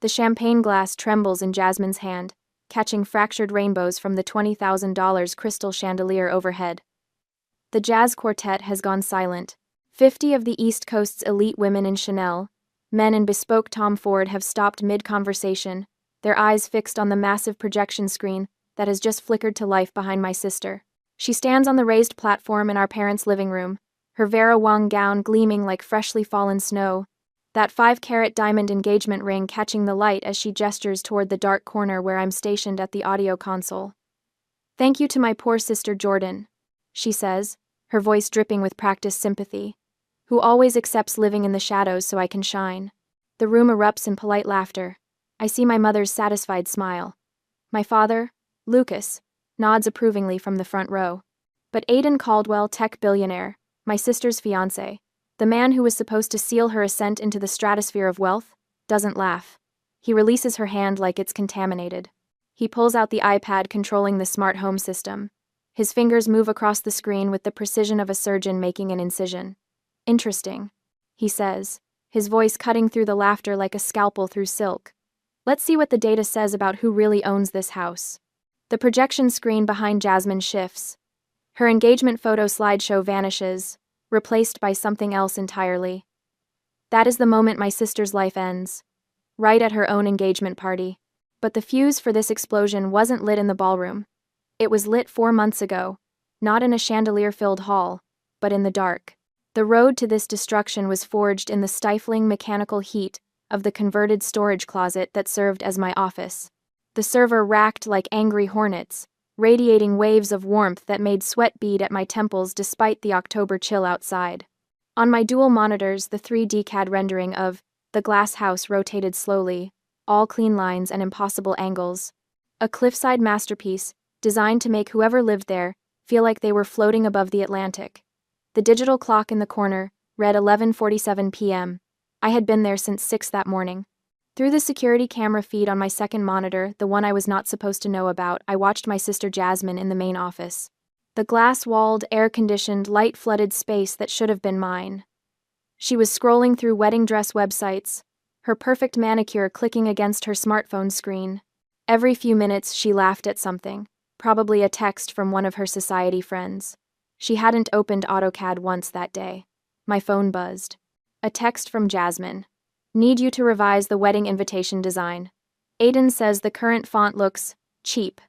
The champagne glass trembles in Jasmine's hand, catching fractured rainbows from the $20,000 crystal chandelier overhead. The jazz quartet has gone silent. 50 of the East Coast's elite women in Chanel, men in bespoke Tom Ford have stopped mid-conversation, their eyes fixed on the massive projection screen that has just flickered to life behind my sister. She stands on the raised platform in our parents' living room, her Vera Wang gown gleaming like freshly fallen snow, that 5-carat diamond engagement ring catching the light as she gestures toward the dark corner where I'm stationed at the audio console. "Thank you to my poor sister Jordan," she says, her voice dripping with practiced sympathy, "who always accepts living in the shadows so I can shine." The room erupts in polite laughter. I see my mother's satisfied smile. My father, Lucas, nods approvingly from the front row. But Aidan Caldwell, tech billionaire, my sister's fiancé, the man who was supposed to seal her ascent into the stratosphere of wealth, doesn't laugh. He releases her hand like it's contaminated. He pulls out the iPad controlling the smart home system. His fingers move across the screen with the precision of a surgeon making an incision. "Interesting," he says, his voice cutting through the laughter like a scalpel through silk. "Let's see what the data says about who really owns this house." The projection screen behind Jasmine shifts. Her engagement photo slideshow vanishes, replaced by something else entirely. That is the moment my sister's life ends. Right at her own engagement party. But the fuse for this explosion wasn't lit in the ballroom. It was lit 4 months ago, not in a chandelier-filled hall, but in the dark. The road to this destruction was forged in the stifling mechanical heat of the converted storage closet that served as my office. The server racked like angry hornets, radiating waves of warmth that made sweat bead at my temples despite the October chill outside. On my dual monitors, the 3D CAD rendering of the glass house rotated slowly, all clean lines and impossible angles. A cliffside masterpiece, designed to make whoever lived there feel like they were floating above the Atlantic. The digital clock in the corner read 11:47 p.m. I had been there since 6 that morning. Through the security camera feed on my second monitor, the one I was not supposed to know about, I watched my sister Jasmine in the main office. The glass-walled, air-conditioned, light-flooded space that should have been mine. She was scrolling through wedding dress websites, her perfect manicure clicking against her smartphone screen. Every few minutes, she laughed at something, probably a text from one of her society friends. She hadn't opened AutoCAD once that day. My phone buzzed. A text from Jasmine. "Need you to revise the wedding invitation design. Aidan says the current font looks cheap.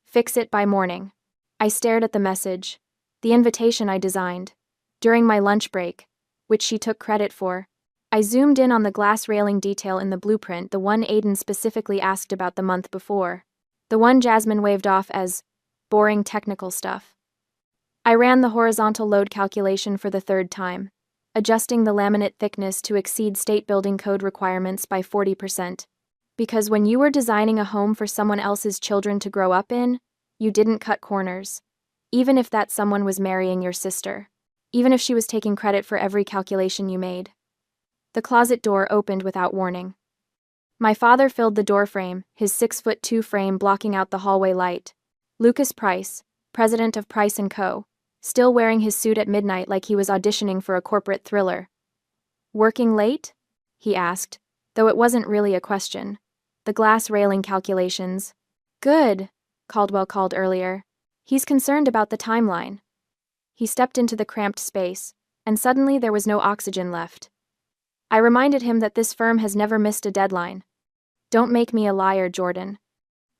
Fix it by morning." I stared at the message. The invitation I designed. During my lunch break, which she took credit for. I zoomed in on the glass railing detail in the blueprint, the one Aidan specifically asked about the month before. The one Jasmine waved off as boring technical stuff. I ran the horizontal load calculation for the 3rd time, adjusting the laminate thickness to exceed state building code requirements by 40%. Because when you were designing a home for someone else's children to grow up in, you didn't cut corners. Even if that someone was marrying your sister. Even if she was taking credit for every calculation you made. The closet door opened without warning. My father filled the doorframe, his 6'2" frame blocking out the hallway light. Lucas Price, president of Price & Co., still wearing his suit at midnight like he was auditioning for a corporate thriller. "Working late?" he asked, though it wasn't really a question. The glass railing calculations. "Good," Caldwell called earlier. "He's concerned about the timeline." He stepped into the cramped space, and suddenly there was no oxygen left. I reminded him that this firm has never missed a deadline. "Don't make me a liar, Jordan."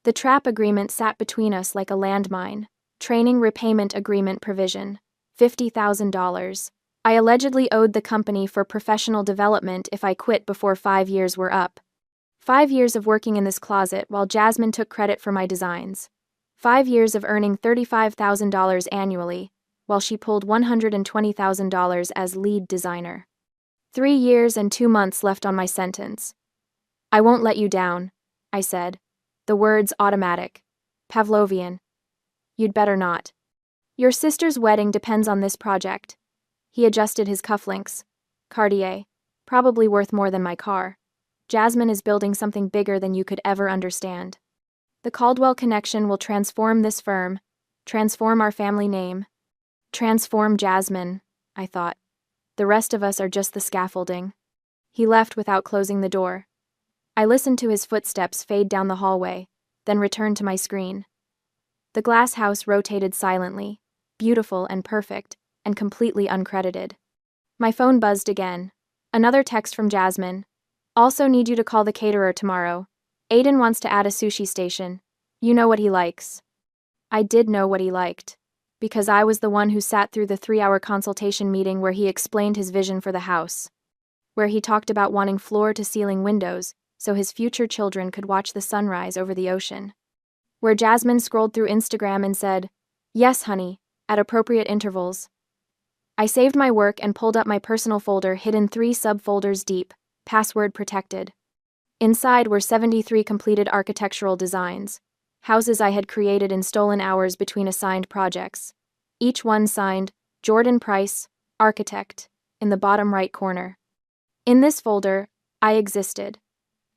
The trap agreement sat between us like a landmine. Training repayment agreement provision. $50,000. I allegedly owed the company for professional development if I quit before 5 years were up. 5 years of working in this closet while Jasmine took credit for my designs. 5 years of earning $35,000 annually, while she pulled $120,000 as lead designer. 3 years and 2 months left on my sentence. "I won't let you down," I said. The words automatic. Pavlovian. "You'd better not. Your sister's wedding depends on this project." He adjusted his cufflinks. "Cartier. Probably worth more than my car. Jasmine is building something bigger than you could ever understand. The Caldwell connection will transform this firm, transform our family name. Transform Jasmine," I thought. The rest of us are just the scaffolding. He left without closing the door. I listened to his footsteps fade down the hallway, then returned to my screen. The glass house rotated silently, beautiful and perfect, and completely uncredited. My phone buzzed again. Another text from Jasmine. Also need you to call the caterer tomorrow. Aiden wants to add a sushi station. You know what he likes. I did know what he liked, because I was the one who sat through the 3-hour consultation meeting where he explained his vision for the house, where he talked about wanting floor-to-ceiling windows so his future children could watch the sunrise over the ocean, where Jasmine scrolled through Instagram and said, "Yes, honey," at appropriate intervals. I saved my work and pulled up my personal folder hidden 3 subfolders deep, password protected. Inside were 73 completed architectural designs, houses I had created in stolen hours between assigned projects. Each one signed, Jordan Price, Architect, in the bottom right corner. In this folder, I existed.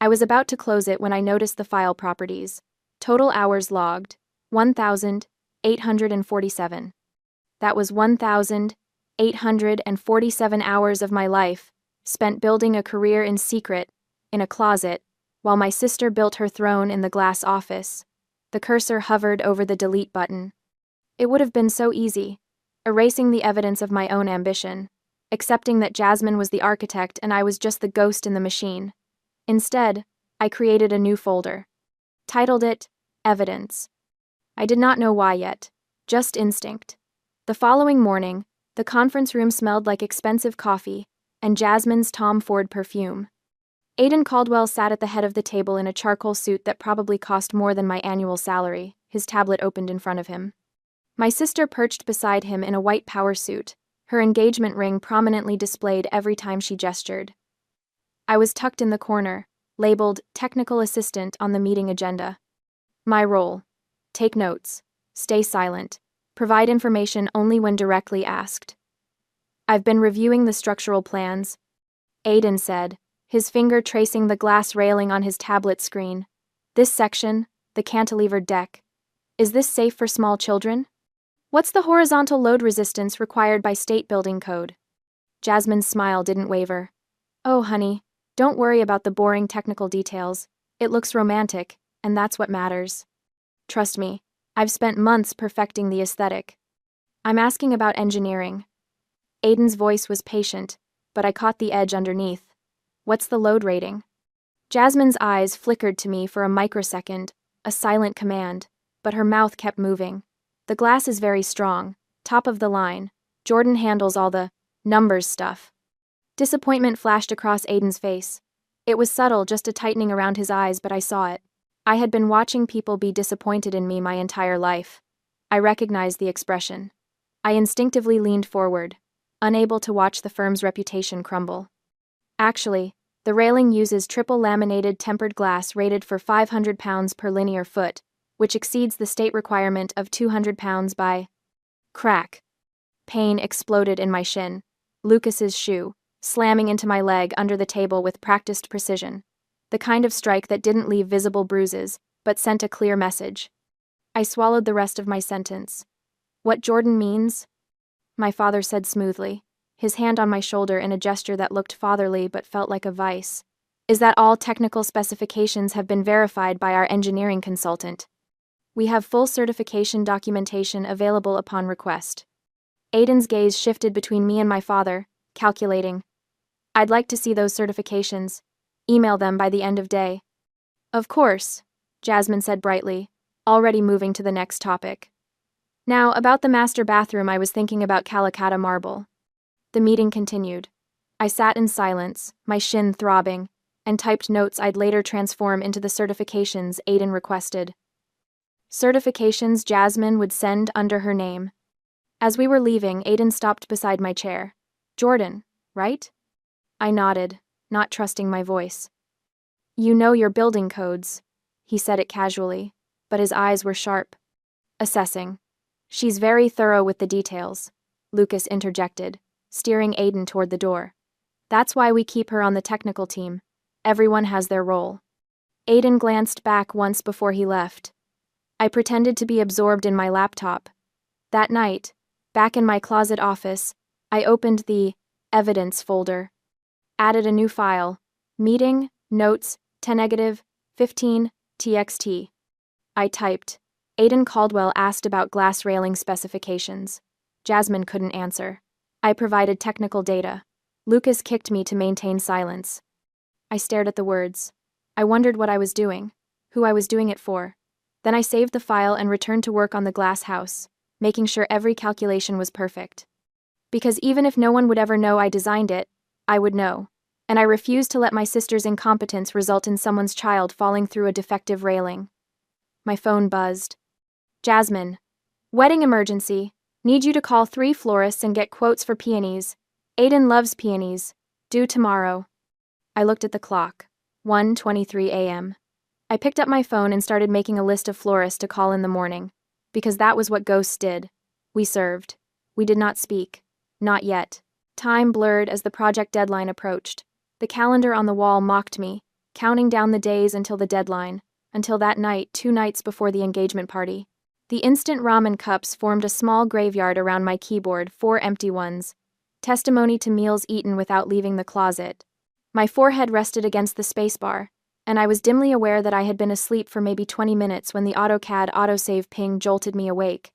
I was about to close it when I noticed the file properties. Total hours logged, 1,847. That was 1,847 hours of my life, spent building a career in secret, in a closet, while my sister built her throne in the glass office. The cursor hovered over the delete button. It would have been so easy, erasing the evidence of my own ambition, accepting that Jasmine was the architect and I was just the ghost in the machine. Instead, I created a new folder. Titled it, Evidence. I did not know why yet, just instinct. The following morning, the conference room smelled like expensive coffee and Jasmine's Tom Ford perfume. Aiden Caldwell sat at the head of the table in a charcoal suit that probably cost more than my annual salary, his tablet opened in front of him. My sister perched beside him in a white power suit, her engagement ring prominently displayed every time she gestured. I was tucked in the corner, labeled Technical Assistant on the meeting agenda. My role: take notes, stay silent, provide information only when directly asked. I've been reviewing the structural plans, Aiden said, his finger tracing the glass railing on his tablet screen. This section, the cantilevered deck. Is this safe for small children? What's the horizontal load resistance required by state building code? Jasmine's smile didn't waver. Oh, honey, don't worry about the boring technical details. It looks romantic, and that's what matters. Trust me, I've spent months perfecting the aesthetic. I'm asking about engineering. Aiden's voice was patient, but I caught the edge underneath. What's the load rating? Jasmine's eyes flickered to me for a microsecond, a silent command, but her mouth kept moving. The glass is very strong, top of the line. Jordan handles all the numbers stuff. Disappointment flashed across Aiden's face. It was subtle, just a tightening around his eyes, but I saw it. I had been watching people be disappointed in me my entire life. I recognized the expression. I instinctively leaned forward, unable to watch the firm's reputation crumble. Actually, the railing uses triple laminated tempered glass rated for 500 pounds per linear foot, which exceeds the state requirement of 200 pounds by... Crack. Pain exploded in my shin. Lucas's shoe, slamming into my leg under the table with practiced precision. The kind of strike that didn't leave visible bruises, but sent a clear message. I swallowed the rest of my sentence. What Jordan means? My father said smoothly, his hand on my shoulder in a gesture that looked fatherly but felt like a vice, is that all technical specifications have been verified by our engineering consultant. We have full certification documentation available upon request. Aiden's gaze shifted between me and my father, calculating. I'd like to see those certifications. Email them by the end of day. Of course, Jasmine said brightly, already moving to the next topic. Now, about the master bathroom, I was thinking about Calicut marble. The meeting continued. I sat in silence, my shin throbbing, and typed notes I'd later transform into the certifications Aiden requested. Certifications Jasmine would send under her name. As we were leaving, Aiden stopped beside my chair. Jordan, right? I nodded, not trusting my voice. You know your building codes. He said it casually, but his eyes were sharp. Assessing. She's very thorough with the details, Lucas interjected, steering Aiden toward the door. That's why we keep her on the technical team. Everyone has their role. Aiden glanced back once before he left. I pretended to be absorbed in my laptop. That night, back in my closet office, I opened the evidence folder. Added a new file, meeting, notes, 10 15 txt. I typed. Aiden Caldwell asked about glass railing specifications. Jasmine couldn't answer. I provided technical data. Lucas kicked me to maintain silence. I stared at the words. I wondered what I was doing, who I was doing it for. Then I saved the file and returned to work on the glass house, making sure every calculation was perfect. Because even if no one would ever know I designed it, I would know. And I refused to let my sister's incompetence result in someone's child falling through a defective railing. My phone buzzed. Jasmine. Wedding emergency. Need you to call 3 florists and get quotes for peonies. Aiden loves peonies. Due tomorrow. I looked at the clock. 1:23 a.m. I picked up my phone and started making a list of florists to call in the morning. Because that was what ghosts did. We served. We did not speak. Not yet. Time blurred as the project deadline approached. The calendar on the wall mocked me, counting down the days until the deadline, until that night, 2 nights before the engagement party. The instant ramen cups formed a small graveyard around my keyboard, 4 empty ones. Testimony to meals eaten without leaving the closet. My forehead rested against the spacebar, and I was dimly aware that I had been asleep for maybe 20 minutes when the AutoCAD autosave ping jolted me awake.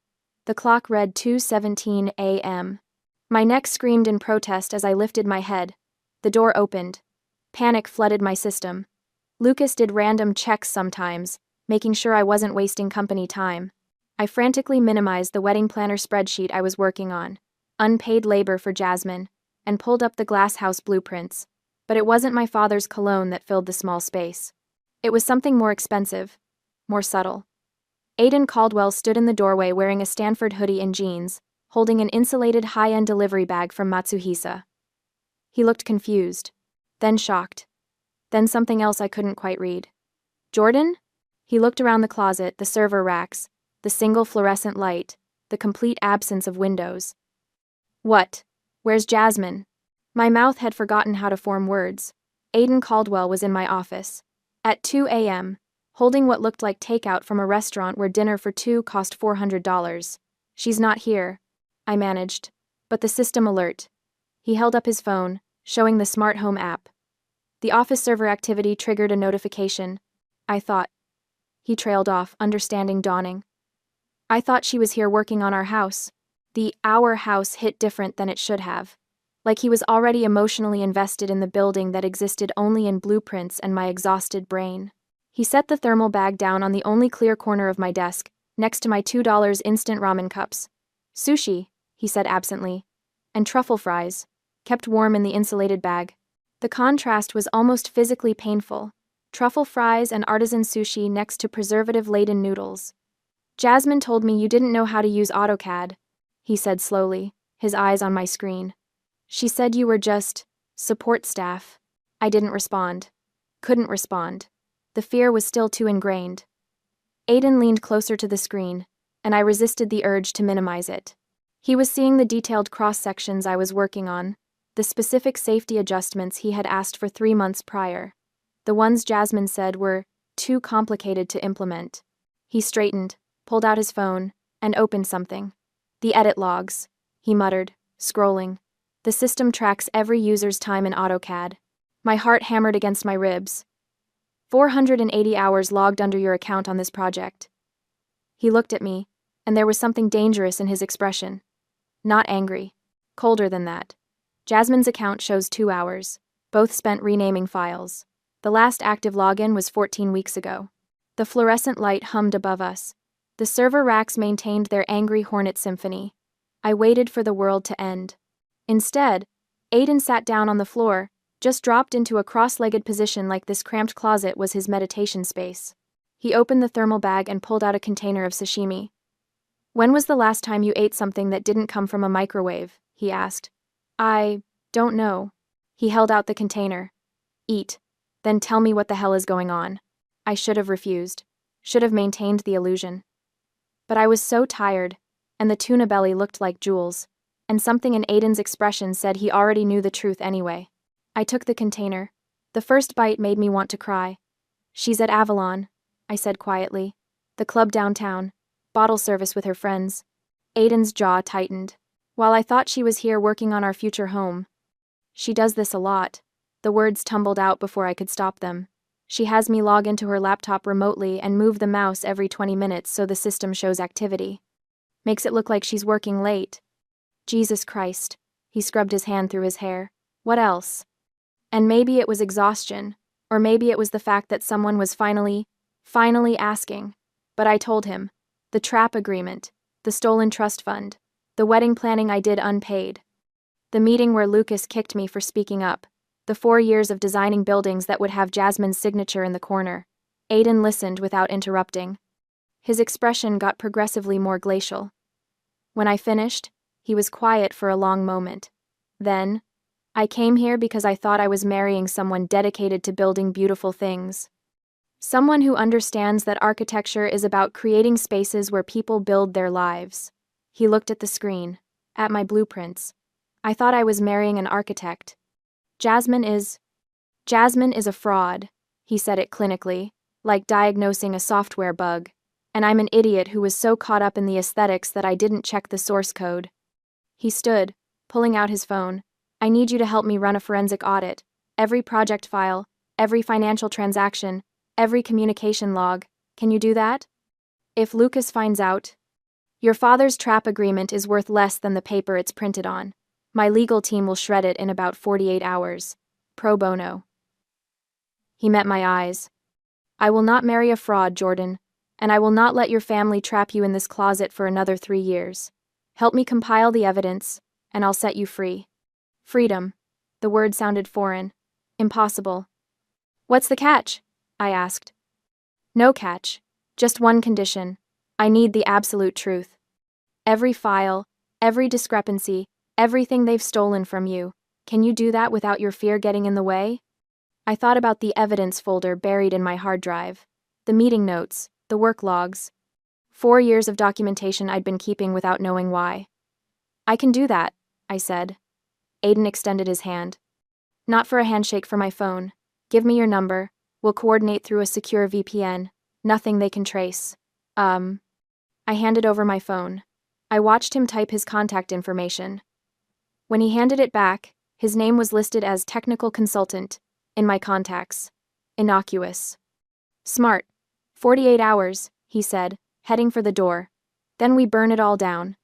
The clock read 2:17 a.m. My neck screamed in protest as I lifted my head. The door opened. Panic flooded my system. Lucas did random checks sometimes, making sure I wasn't wasting company time. I frantically minimized the wedding planner spreadsheet I was working on, unpaid labor for Jasmine, and pulled up the glass house blueprints. But it wasn't my father's cologne that filled the small space. It was something more expensive, more subtle. Aiden Caldwell stood in the doorway wearing a Stanford hoodie and jeans, holding an insulated high-end delivery bag from Matsuhisa. He looked confused, then shocked, then something else I couldn't quite read. Jordan? He looked around the closet, the server racks, the single fluorescent light, the complete absence of windows. What? Where's Jasmine? My mouth had forgotten how to form words. Aiden Caldwell was in my office. At 2 a.m., holding what looked like takeout from a restaurant where dinner for 2 cost $400. She's not here, I managed. But the system alert. He held up his phone, showing the smart home app. The office server activity triggered a notification. I thought. He trailed off, understanding dawning. I thought she was here working on our house. The "our house" hit different than it should have. Like he was already emotionally invested in the building that existed only in blueprints and my exhausted brain. He set the thermal bag down on the only clear corner of my desk, next to my $2 instant ramen cups. Sushi, he said absently, and truffle fries, kept warm in the insulated bag. The contrast was almost physically painful. Truffle fries and artisan sushi next to preservative-laden noodles. Jasmine told me you didn't know how to use AutoCAD, he said slowly, his eyes on my screen. She said you were just support staff. I didn't respond. Couldn't respond. The fear was still too ingrained. Aiden leaned closer to the screen, and I resisted the urge to minimize it. He was seeing the detailed cross-sections I was working on, the specific safety adjustments he had asked for 3 months prior. The ones Jasmine said were too complicated to implement. He straightened, pulled out his phone, and opened something. The edit logs, he muttered, scrolling. The system tracks every user's time in AutoCAD. My heart hammered against my ribs. 480 hours logged under your account on this project. He looked at me, and there was something dangerous in his expression. Not angry. Colder than that. Jasmine's account shows 2 hours, both spent renaming files. The last active login was 14 weeks ago. The fluorescent light hummed above us. The server racks maintained their angry hornet symphony. I waited for the world to end. Instead, Aiden sat down on the floor, just dropped into a cross-legged position like this cramped closet was his meditation space. He opened the thermal bag and pulled out a container of sashimi. When was the last time you ate something that didn't come from a microwave? He asked. I don't know. He held out the container. Eat. Then tell me what the hell is going on. I should have refused. Should have maintained the illusion. But I was so tired, and the tuna belly looked like jewels, and something in Aiden's expression said he already knew the truth anyway. I took the container. The first bite made me want to cry. She's at Avalon, I said quietly. The club downtown. Bottle service with her friends. Aiden's jaw tightened. While I thought she was here working on our future home. She does this a lot. The words tumbled out before I could stop them. She has me log into her laptop remotely and move the mouse every 20 minutes so the system shows activity. Makes it look like she's working late. Jesus Christ. He scrubbed his hand through his hair. What else? And maybe it was exhaustion, or maybe it was the fact that someone was finally asking. But I told him. The trap agreement, the stolen trust fund, the wedding planning I did unpaid. The meeting where Lucas kicked me for speaking up, the 4 years of designing buildings that would have Jasmine's signature in the corner. Aiden listened without interrupting. His expression got progressively more glacial. When I finished, he was quiet for a long moment. Then, I came here because I thought I was marrying someone dedicated to building beautiful things. Someone who understands that architecture is about creating spaces where people build their lives. He looked at the screen, at my blueprints. I thought I was marrying an architect. Jasmine is a fraud, he said it clinically, like diagnosing a software bug. And I'm an idiot who was so caught up in the aesthetics that I didn't check the source code. He stood, pulling out his phone. I need you to help me run a forensic audit. Every project file, every financial transaction, every communication log. Can you do that? If Lucas finds out, your father's trap agreement is worth less than the paper it's printed on. My legal team will shred it in about 48 hours. Pro bono. He met my eyes. I will not marry a fraud, Jordan, and I will not let your family trap you in this closet for another 3 years. Help me compile the evidence, and I'll set you free. Freedom. The word sounded foreign. Impossible. What's the catch? I asked. No catch. Just one condition. I need the absolute truth. Every file, every discrepancy, everything they've stolen from you. Can you do that without your fear getting in the way? I thought about the evidence folder buried in my hard drive. The meeting notes, the work logs. 4 years of documentation I'd been keeping without knowing why. I can do that, I said. Aiden extended his hand. Not for a handshake for my phone. Give me your number. We'll coordinate through a secure VPN. Nothing they can trace. I handed over my phone. I watched him type his contact information. When he handed it back, his name was listed as technical consultant in my contacts. Innocuous. Smart. 48 hours, he said, heading for the door. Then we burn it all down.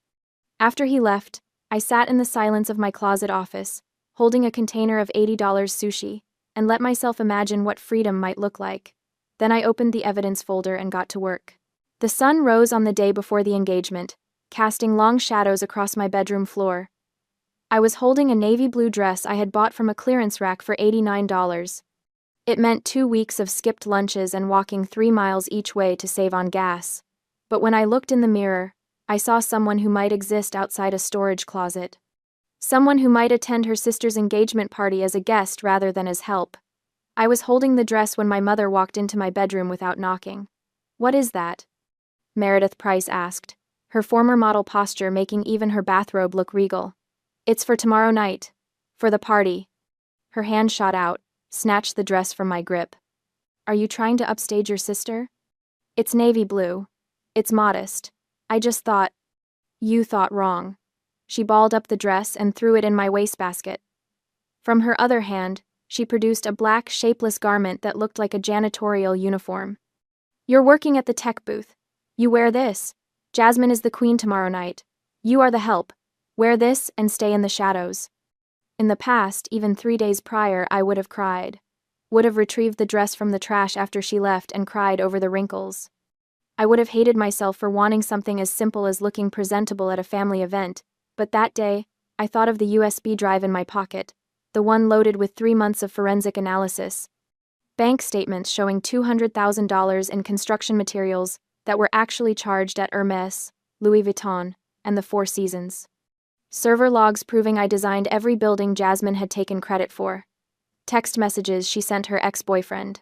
After he left, I sat in the silence of my closet office, holding a container of $80 sushi, and let myself imagine what freedom might look like. Then I opened the evidence folder and got to work. The sun rose on the day before the engagement, casting long shadows across my bedroom floor. I was holding a navy blue dress I had bought from a clearance rack for $89. It meant 2 weeks of skipped lunches and walking 3 miles each way to save on gas. But when I looked in the mirror, I saw someone who might exist outside a storage closet. Someone who might attend her sister's engagement party as a guest rather than as help. I was holding the dress when my mother walked into my bedroom without knocking. What is that? Meredith Price asked, her former model posture making even her bathrobe look regal. It's for tomorrow night. For the party. Her hand shot out, snatched the dress from my grip. Are you trying to upstage your sister? It's navy blue. It's modest. I just thought. You thought wrong. She balled up the dress and threw it in my wastebasket. From her other hand, she produced a black, shapeless garment that looked like a janitorial uniform. You're working at the tech booth. You wear this. Jasmine is the queen tomorrow night. You are the help. Wear this and stay in the shadows. In the past, even 3 days prior, I would have cried. Would have retrieved the dress from the trash after she left and cried over the wrinkles. I would have hated myself for wanting something as simple as looking presentable at a family event, but that day, I thought of the USB drive in my pocket, the one loaded with 3 months of forensic analysis. Bank statements showing $200,000 in construction materials that were actually charged at Hermès, Louis Vuitton, and the Four Seasons. Server logs proving I designed every building Jasmine had taken credit for. Text messages she sent her ex-boyfriend.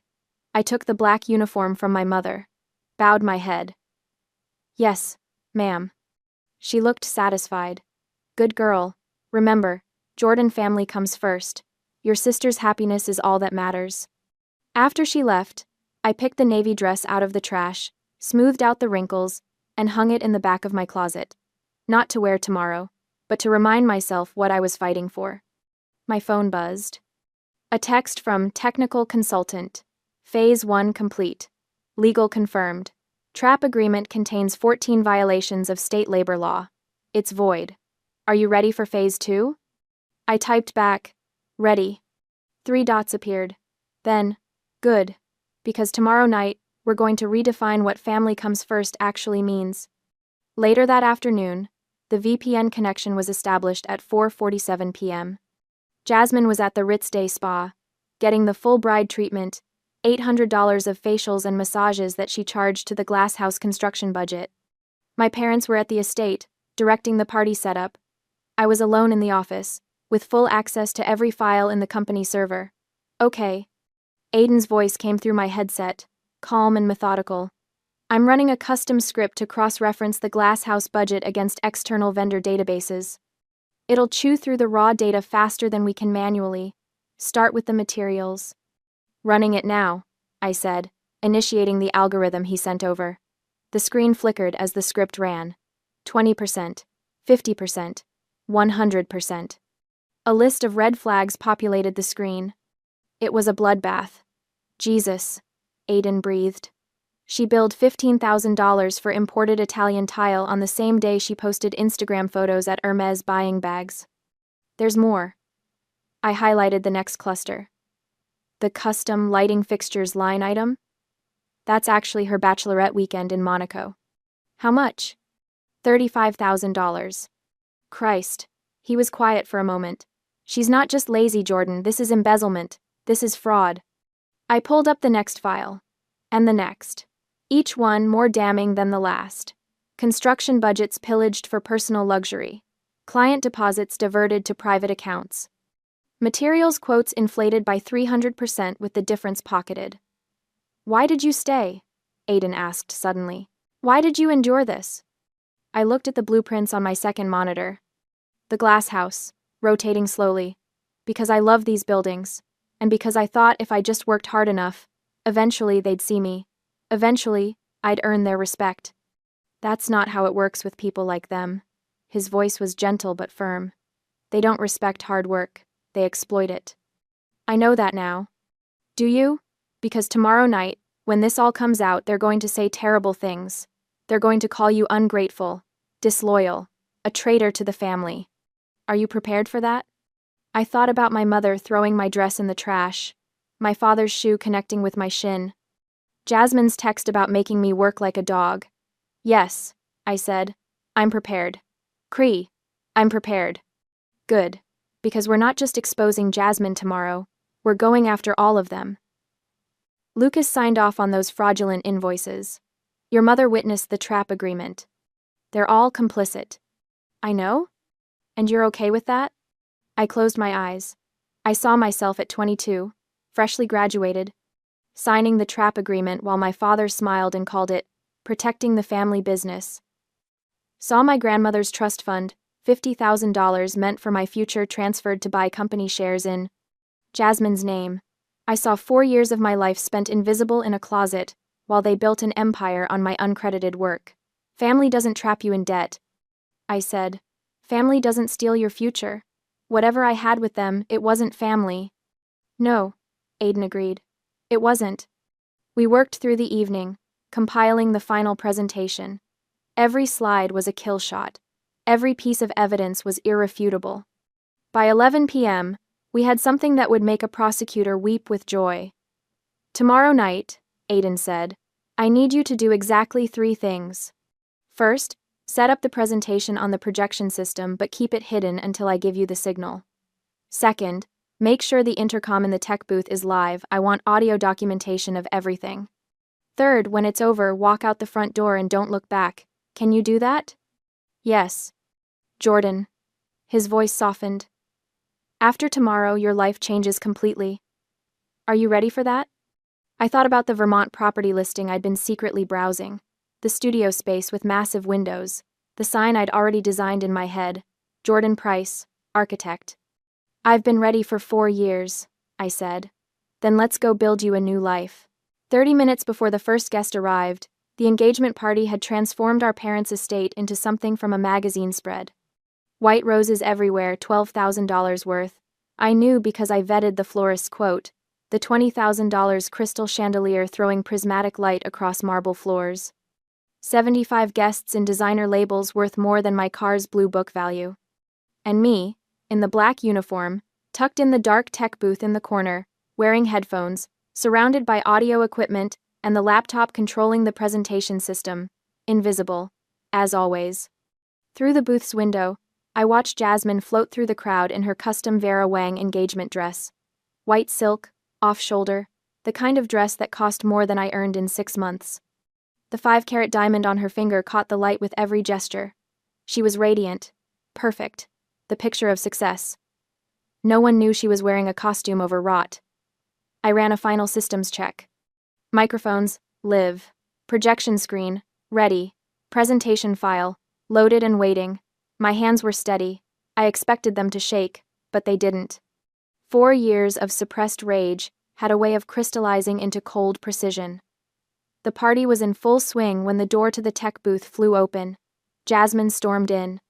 I took the black uniform from my mother. Bowed my head. Yes, ma'am. She looked satisfied. Good girl. Remember, Jordan family comes first. Your sister's happiness is all that matters. After she left, I picked the navy dress out of the trash, smoothed out the wrinkles, and hung it in the back of my closet. Not to wear tomorrow, but to remind myself what I was fighting for. My phone buzzed. A text from technical consultant. Phase 1 complete. Legal confirmed. Trap agreement contains 14 violations of state labor law. It's void. Are you ready for Phase 2? I typed back, ready. 3 dots appeared. Then, good. Because tomorrow night, we're going to redefine what family comes first actually means. Later that afternoon, the VPN connection was established at 4:47 p.m. Jasmine was at the Ritz Day Spa, getting the full bride treatment, $800 of facials and massages that she charged to the glass house construction budget. My parents were at the estate, directing the party setup. I was alone in the office, with full access to every file in the company server. Okay. Aiden's voice came through my headset, calm and methodical. I'm running a custom script to cross-reference the glass house budget against external vendor databases. It'll chew through the raw data faster than we can manually. Start with the materials. Running it now, I said, initiating the algorithm he sent over. The screen flickered as the script ran. 20%, 50%, 100%. A list of red flags populated the screen. It was a bloodbath. Jesus, Aiden breathed. She billed $15,000 for imported Italian tile on the same day she posted Instagram photos at Hermes buying bags. There's more. I highlighted the next cluster. The custom lighting fixtures line item? That's actually her bachelorette weekend in Monaco. How much? $35,000. Christ. He was quiet for a moment. She's not just lazy, Jordan. This is embezzlement. This is fraud. I pulled up the next file. And the next. Each one more damning than the last. Construction budgets pillaged for personal luxury. Client deposits diverted to private accounts. Materials quotes inflated by 300% with the difference pocketed. Why did you stay? Aiden asked suddenly. Why did you endure this? I looked at the blueprints on my second monitor. The glass house, rotating slowly. Because I love these buildings. And because I thought if I just worked hard enough, eventually they'd see me. Eventually, I'd earn their respect. That's not how it works with people like them. His voice was gentle but firm. They don't respect hard work. They exploit it. I know that now. Do you? Because tomorrow night, when this all comes out, they're going to say terrible things. They're going to call you ungrateful, disloyal, a traitor to the family. Are you prepared for that? I thought about my mother throwing my dress in the trash, my father's shoe connecting with my shin, Jasmine's text about making me work like a dog. Yes, I said. I'm prepared. Cree, I'm prepared. Good. Because we're not just exposing Jasmine tomorrow, we're going after all of them. Lucas signed off on those fraudulent invoices. Your mother witnessed the trap agreement. They're all complicit. I know? And you're okay with that? I closed my eyes. I saw myself at 22, freshly graduated, signing the trap agreement while my father smiled and called it, protecting the family business. Saw my grandmother's trust fund, $50,000 meant for my future transferred to buy company shares in Jasmine's name. I saw 4 years of my life spent invisible in a closet, while they built an empire on my uncredited work. Family doesn't trap you in debt. I said. Family doesn't steal your future. Whatever I had with them, it wasn't family. No, Aiden agreed. It wasn't. We worked through the evening, compiling the final presentation. Every slide was a kill shot. Every piece of evidence was irrefutable. By 11 p.m., we had something that would make a prosecutor weep with joy. Tomorrow night, Aiden said, I need you to do exactly 3 things. First, set up the presentation on the projection system but keep it hidden until I give you the signal. Second, make sure the intercom in the tech booth is live. I want audio documentation of everything. Third, when it's over, walk out the front door and don't look back. Can you do that? Yes. Jordan. His voice softened. After tomorrow, your life changes completely. Are you ready for that? I thought about the Vermont property listing I'd been secretly browsing. The studio space with massive windows. The sign I'd already designed in my head. Jordan Price, architect. I've been ready for 4 years, I said. Then let's go build you a new life. 30 minutes before the first guest arrived, the engagement party had transformed our parents' estate into something from a magazine spread. White roses everywhere, $12,000 worth. I knew because I vetted the florist's quote. the $20,000 crystal chandelier throwing prismatic light across marble floors. 75 guests in designer labels worth more than my car's blue book value. And me, in the black uniform, tucked in the dark tech booth in the corner, wearing headphones, surrounded by audio equipment and the laptop controlling the presentation system, invisible, as always. Through the booth's window, I watched Jasmine float through the crowd in her custom Vera Wang engagement dress. White silk, off-shoulder, the kind of dress that cost more than I earned in 6 months. The 5-carat diamond on her finger caught the light with every gesture. She was radiant, perfect, the picture of success. No one knew she was wearing a costume overwrought. I ran a final systems check. Microphones, live. Projection screen, ready. Presentation file, loaded and waiting. My hands were steady. I expected them to shake, but they didn't. 4 years of suppressed rage had a way of crystallizing into cold precision. The party was in full swing when the door to the tech booth flew open. Jasmine stormed in.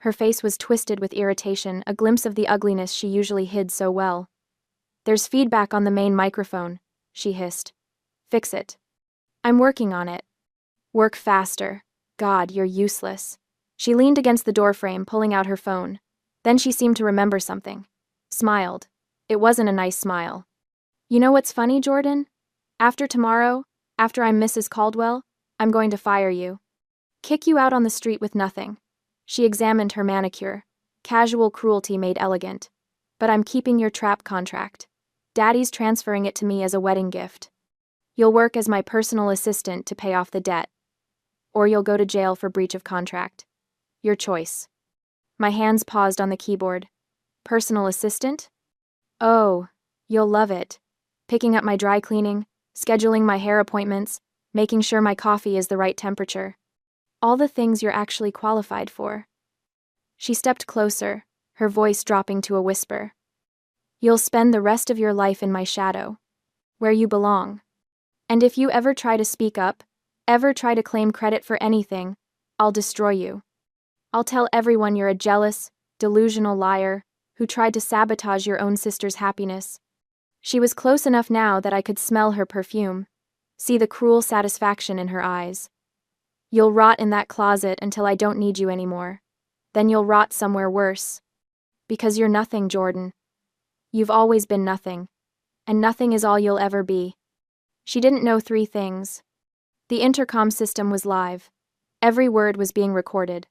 Her face was twisted with irritation, a glimpse of the ugliness she usually hid so well. "There's feedback on the main microphone," she hissed. "Fix it." "I'm working on it." "Work faster. God, you're useless." She leaned against the doorframe, pulling out her phone. Then she seemed to remember something. Smiled. It wasn't a nice smile. "You know what's funny, Jordan? After tomorrow, after I'm Mrs. Caldwell, I'm going to fire you. Kick you out on the street with nothing." She examined her manicure. Casual cruelty made elegant. "But I'm keeping your trap contract. Daddy's transferring it to me as a wedding gift. You'll work as my personal assistant to pay off the debt. Or you'll go to jail for breach of contract. Your choice." My hands paused on the keyboard. Personal assistant? Oh, you'll love it. Picking up my dry cleaning, scheduling my hair appointments, making sure my coffee is the right temperature. All the things you're actually qualified for. She stepped closer, her voice dropping to a whisper. "You'll spend the rest of your life in my shadow, where you belong. And if you ever try to speak up, ever try to claim credit for anything, I'll destroy you. I'll tell everyone you're a jealous, delusional liar who tried to sabotage your own sister's happiness." She was close enough now that I could smell her perfume, see the cruel satisfaction in her eyes. "You'll rot in that closet until I don't need you anymore. Then you'll rot somewhere worse. Because you're nothing, Jordan. You've always been nothing. And nothing is all you'll ever be." She didn't know 3 things. The intercom system was live. Every word was being recorded.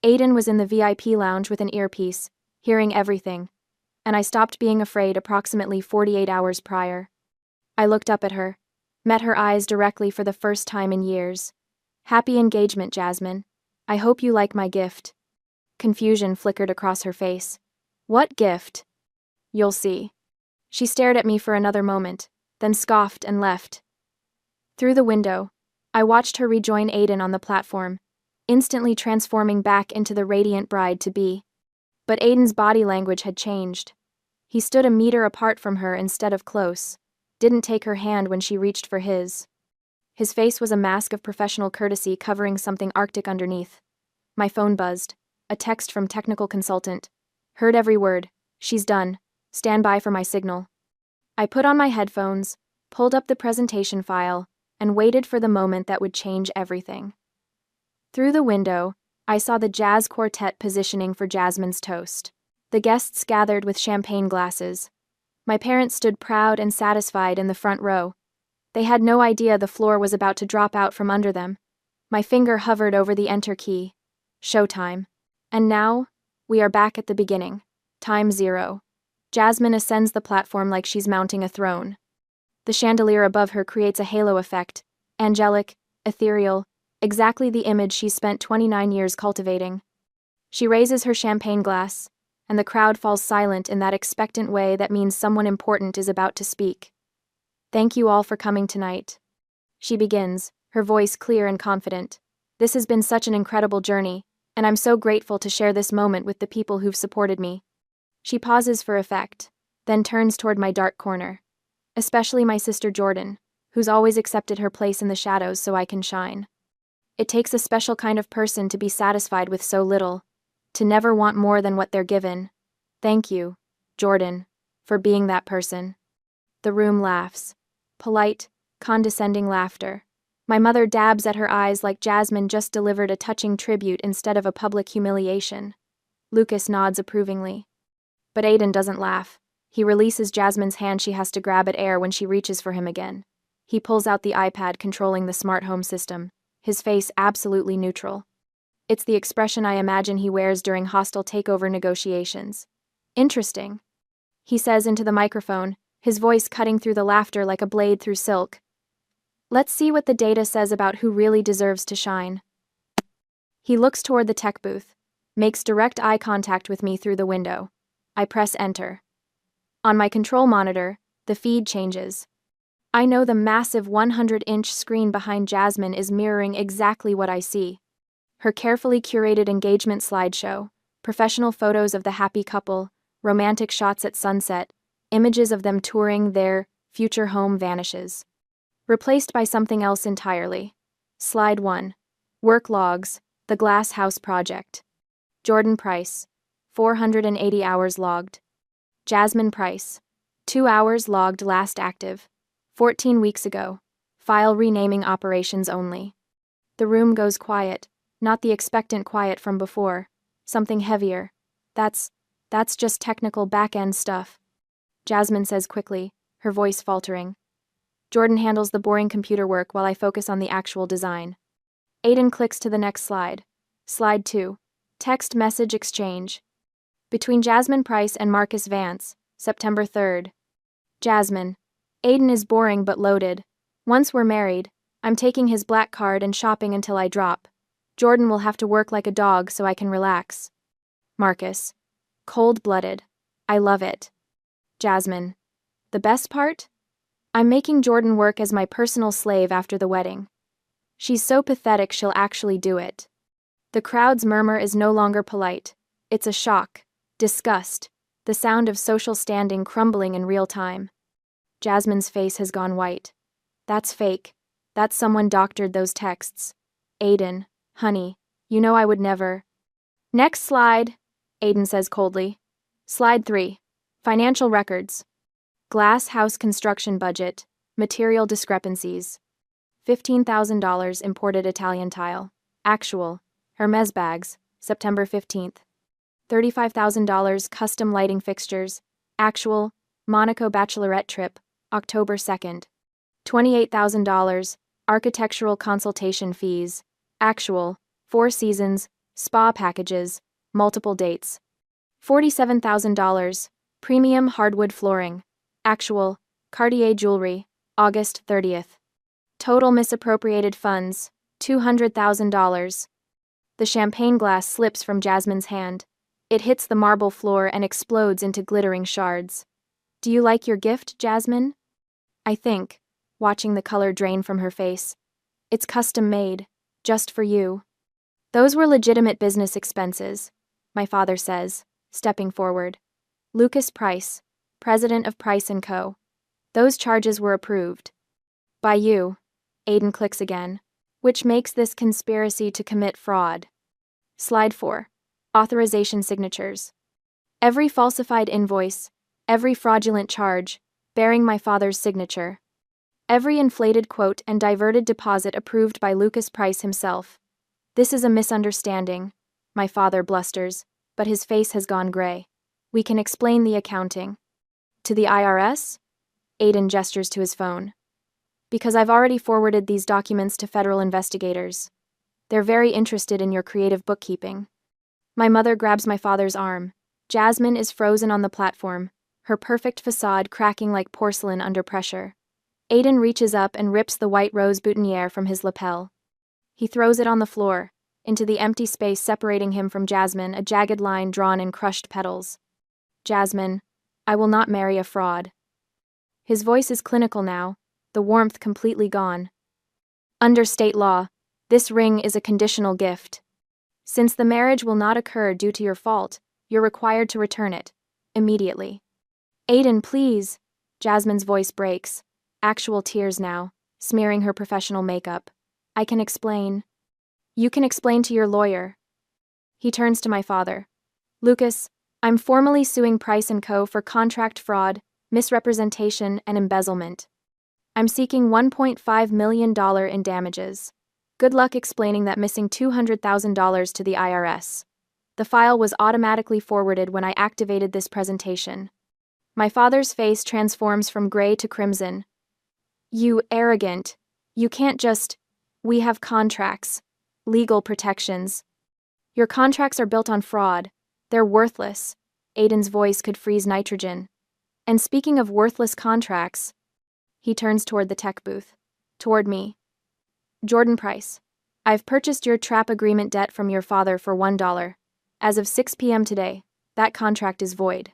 Aiden was in the VIP lounge with an earpiece, hearing everything, and I stopped being afraid approximately 48 hours prior. I looked up at her, met her eyes directly for the first time in years. "Happy engagement, Jasmine. I hope you like my gift." Confusion flickered across her face. "What gift?" "You'll see." She stared at me for another moment, then scoffed and left. Through the window, I watched her rejoin Aiden on the platform, instantly transforming back into the radiant bride-to-be. But Aiden's body language had changed. He stood a meter apart from her instead of close, didn't take her hand when she reached for his. His face was a mask of professional courtesy covering something arctic underneath. My phone buzzed. A text from technical consultant. "Heard every word. She's done. Stand by for my signal." I put on my headphones, pulled up the presentation file, and waited for the moment that would change everything. Through the window, I saw the jazz quartet positioning for Jasmine's toast. The guests gathered with champagne glasses. My parents stood proud and satisfied in the front row. They had no idea the floor was about to drop out from under them. My finger hovered over the enter key. Showtime. And now, we are back at the beginning. Time 0. Jasmine ascends the platform like she's mounting a throne. The chandelier above her creates a halo effect, angelic, ethereal, exactly the image she's spent 29 years cultivating. She raises her champagne glass, and the crowd falls silent in that expectant way that means someone important is about to speak. "Thank you all for coming tonight." She begins, her voice clear and confident. "This has been such an incredible journey, and I'm so grateful to share this moment with the people who've supported me." She pauses for effect, then turns toward my dark corner. Especially my sister Jordan, who's always accepted her place in the shadows so I can shine. It takes a special kind of person to be satisfied with so little, to never want more than what they're given. Thank you, Jordan, for being that person. The room laughs. Polite, condescending laughter. My mother dabs at her eyes like Jasmine just delivered a touching tribute instead of a public humiliation. Lucas nods approvingly. But Aiden doesn't laugh. He releases Jasmine's hand. She has to grab at air when she reaches for him again. He pulls out the iPad controlling the smart home system, his face absolutely neutral. It's the expression I imagine he wears during hostile takeover negotiations. Interesting, he says into the microphone, his voice cutting through the laughter like a blade through silk. Let's see what the data says about who really deserves to shine. He looks toward the tech booth, makes direct eye contact with me through the window. I press enter. On my control monitor, the feed changes. I know the massive 100-inch screen behind Jasmine is mirroring exactly what I see. Her carefully curated engagement slideshow, professional photos of the happy couple, romantic shots at sunset, images of them touring their future home vanishes. Replaced by something else entirely. Slide 1. Work logs, the Glass House Project. Jordan Price, 480 hours logged. Jasmine Price, 2 hours logged last active. 14 weeks ago. File renaming operations only. The room goes quiet, not the expectant quiet from before. Something heavier. That's just technical back-end stuff. Jasmine says quickly, her voice faltering. Jordan handles the boring computer work while I focus on the actual design. Aiden clicks to the next slide. Slide 2. Text message exchange. Between Jasmine Price and Marcus Vance, September 3rd. Jasmine. Aiden is boring but loaded. Once we're married, I'm taking his black card and shopping until I drop. Jordan will have to work like a dog so I can relax. Marcus. Cold-blooded. I love it. Jasmine. The best part? I'm making Jordan work as my personal slave after the wedding. She's so pathetic she'll actually do it. The crowd's murmur is no longer polite. It's a shock, disgust, the sound of social standing crumbling in real time. Jasmine's face has gone white. That's fake. That's someone doctored those texts. Aiden, honey, you know I would never. Next slide, Aiden says coldly. Slide 3. Financial records. Glass house construction budget. Material discrepancies. $15,000 imported Italian tile. Actual. Hermes bags. September 15th. $35,000 custom lighting fixtures. Actual. Monaco bachelorette trip. October 2nd. $28,000 architectural consultation fees. Actual. 4 seasons. Spa packages. Multiple dates. $47,000 premium hardwood flooring. Actual. Cartier jewelry. August 30th. Total misappropriated funds. $200,000. The champagne glass slips from Jasmine's hand. It hits the marble floor and explodes into glittering shards. Do you like your gift, Jasmine? I think, watching the color drain from her face. It's custom made, just for you. Those were legitimate business expenses, my father says, stepping forward. Lucas Price, president of Price & Co. Those charges were approved. By you. Aiden clicks again. Which makes this conspiracy to commit fraud. Slide 4. Authorization signatures. Every falsified invoice, every fraudulent charge, bearing my father's signature. Every inflated quote and diverted deposit approved by Lucas Price himself. This is a misunderstanding, my father blusters, but his face has gone gray. We can explain the accounting. To the IRS? Aiden gestures to his phone. Because I've already forwarded these documents to federal investigators. They're very interested in your creative bookkeeping. My mother grabs my father's arm. Jasmine is frozen on the platform, her perfect facade cracking like porcelain under pressure. Aiden reaches up and rips the white rose boutonniere from his lapel. He throws it on the floor, into the empty space separating him from Jasmine, a jagged line drawn in crushed petals. Jasmine, I will not marry a fraud. His voice is clinical now, the warmth completely gone. Under state law, this ring is a conditional gift. Since the marriage will not occur due to your fault, you're required to return it, immediately. Aiden, please. Jasmine's voice breaks, actual tears now, smearing her professional makeup. I can explain. You can explain to your lawyer. He turns to my father. Lucas, I'm formally suing Price & Co. for contract fraud, misrepresentation, and embezzlement. I'm seeking $1.5 million in damages. Good luck explaining that missing $200,000 to the IRS. The file was automatically forwarded when I activated this presentation. My father's face transforms from gray to crimson. You arrogant. You can't just. We have contracts. Legal protections. Your contracts are built on fraud. They're worthless. Aiden's voice could freeze nitrogen. And speaking of worthless contracts, he turns toward the tech booth. Toward me. Jordan Price. I've purchased your trap agreement debt from your father for $1. As of 6 p.m. today, that contract is void.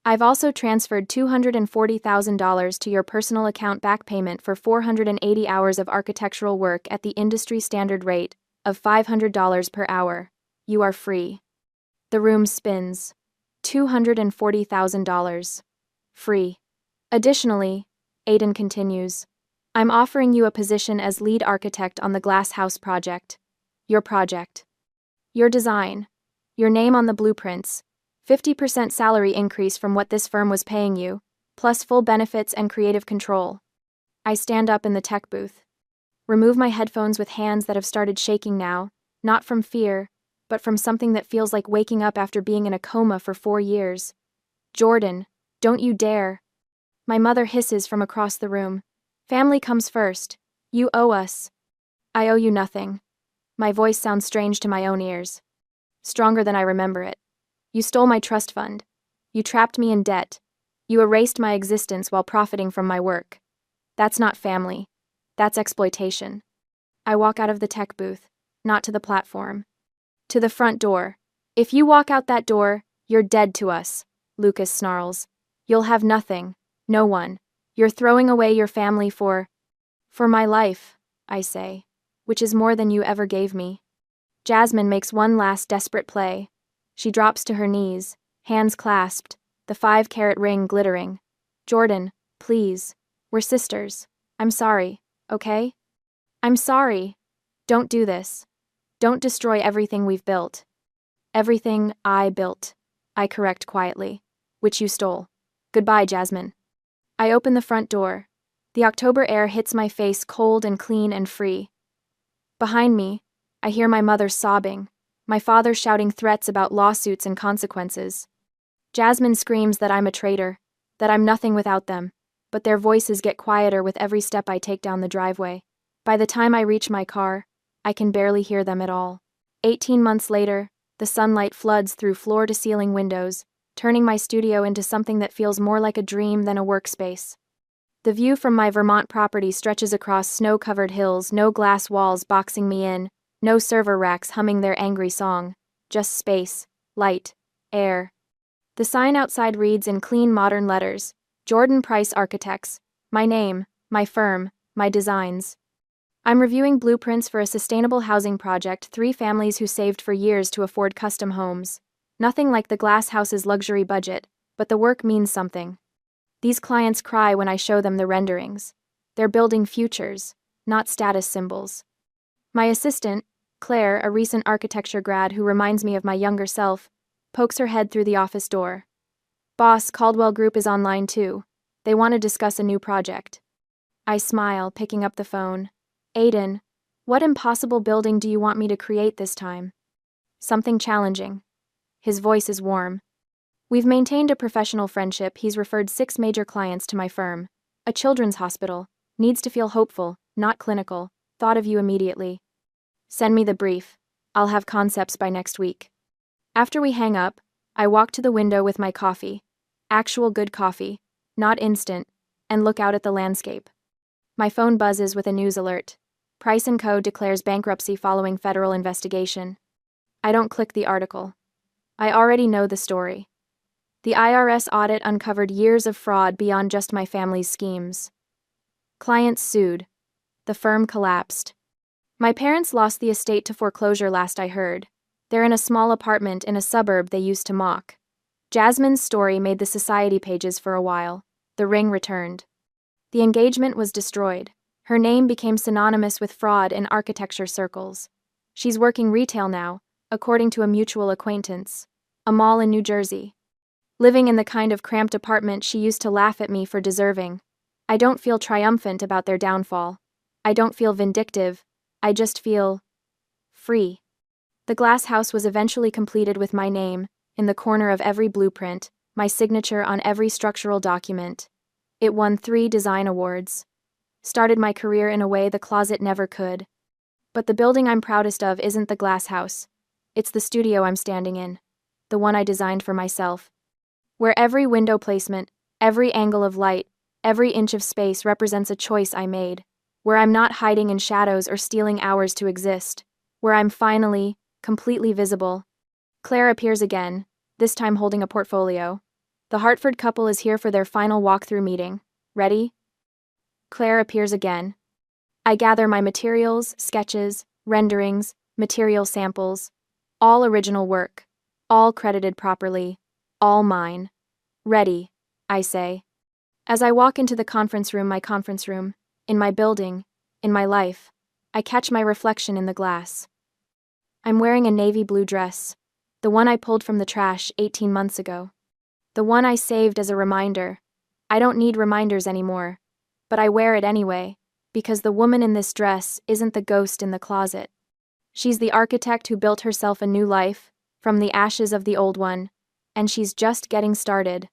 I've also transferred $240,000 to your personal account back payment for 480 hours of architectural work at the industry standard rate of $500 per hour. You are free. The room spins. $240,000. Free. Additionally, Aiden continues, I'm offering you a position as lead architect on the Glass House project. Your project. Your design. Your name on the blueprints. 50% salary increase from what this firm was paying you, plus full benefits and creative control. I stand up in the tech booth. Remove my headphones with hands that have started shaking now, not from fear, but from something that feels like waking up after being in a coma for 4 years. Jordan, don't you dare. My mother hisses from across the room. Family comes first. You owe us. I owe you nothing. My voice sounds strange to my own ears. Stronger than I remember it. You stole my trust fund. You trapped me in debt. You erased my existence while profiting from my work. That's not family. That's exploitation. I walk out of the tech booth, not to the platform. To the front door. If you walk out that door, you're dead to us, Lucas snarls. You'll have nothing. No one. You're throwing away your family for my life, I say, which is more than you ever gave me. Jasmine makes one last desperate play. She drops to her knees, hands clasped, the 5-carat ring glittering. Jordan, please. We're sisters. I'm sorry, okay? I'm sorry. Don't do this. Don't destroy everything we've built. Everything I built, I correct quietly, which you stole. Goodbye, Jasmine. I open the front door. The October air hits my face cold and clean and free. Behind me, I hear my mother sobbing, my father shouting threats about lawsuits and consequences. Jasmine screams that I'm a traitor, that I'm nothing without them, but their voices get quieter with every step I take down the driveway. By the time I reach my car, I can barely hear them at all. 18 months later, the sunlight floods through floor-to-ceiling windows, turning my studio into something that feels more like a dream than a workspace. The view from my Vermont property stretches across snow-covered hills, no glass walls boxing me in, no server racks humming their angry song, just space, light, air. The sign outside reads in clean modern letters, Jordan Price Architects, my name, my firm, my designs. I'm reviewing blueprints for a sustainable housing project, 3 families who saved for years to afford custom homes. Nothing like the Glass House's luxury budget, but the work means something. These clients cry when I show them the renderings. They're building futures, not status symbols. My assistant, Claire, a recent architecture grad who reminds me of my younger self, pokes her head through the office door. Boss, Caldwell Group is online too. They want to discuss a new project. I smile, picking up the phone. Aiden, what impossible building do you want me to create this time? Something challenging. His voice is warm. We've maintained a professional friendship. He's referred 6 major clients to my firm. A children's hospital. Needs to feel hopeful, not clinical. Thought of you immediately. Send me the brief. I'll have concepts by next week. After we hang up, I walk to the window with my coffee. Actual good coffee, not instant, and look out at the landscape. My phone buzzes with a news alert. Price & Co. declares bankruptcy following federal investigation. I don't click the article. I already know the story. The IRS audit uncovered years of fraud beyond just my family's schemes. Clients sued. The firm collapsed. My parents lost the estate to foreclosure last I heard. They're in a small apartment in a suburb they used to mock. Jasmine's story made the society pages for a while. The ring returned. The engagement was destroyed. Her name became synonymous with fraud in architecture circles. She's working retail now, according to a mutual acquaintance. A mall in New Jersey. living in the kind of cramped apartment she used to laugh at me for deserving. I don't feel triumphant about their downfall. I don't feel vindictive. I just feel free. The glass house was eventually completed with my name in the corner of every blueprint, my signature on every structural document. It won 3 design awards. Started my career in a way the closet never could. But the building I'm proudest of isn't the glass house. It's the studio I'm standing in. The one I designed for myself. Where every window placement, every angle of light, every inch of space represents a choice I made. Where I'm not hiding in shadows or stealing hours to exist. Where I'm finally, completely visible. Claire appears again, this time holding a portfolio. The Hartford couple is here for their final walkthrough meeting. Ready? Claire appears again. I gather my materials, sketches, renderings, material samples. All original work. All credited properly. All mine. Ready, I say. As I walk into the conference room, in my building, in my life, I catch my reflection in the glass. I'm wearing a navy blue dress, the one I pulled from the trash 18 months ago. The one I saved as a reminder. I don't need reminders anymore, but I wear it anyway, because the woman in this dress isn't the ghost in the closet. She's the architect who built herself a new life, from the ashes of the old one, and she's just getting started.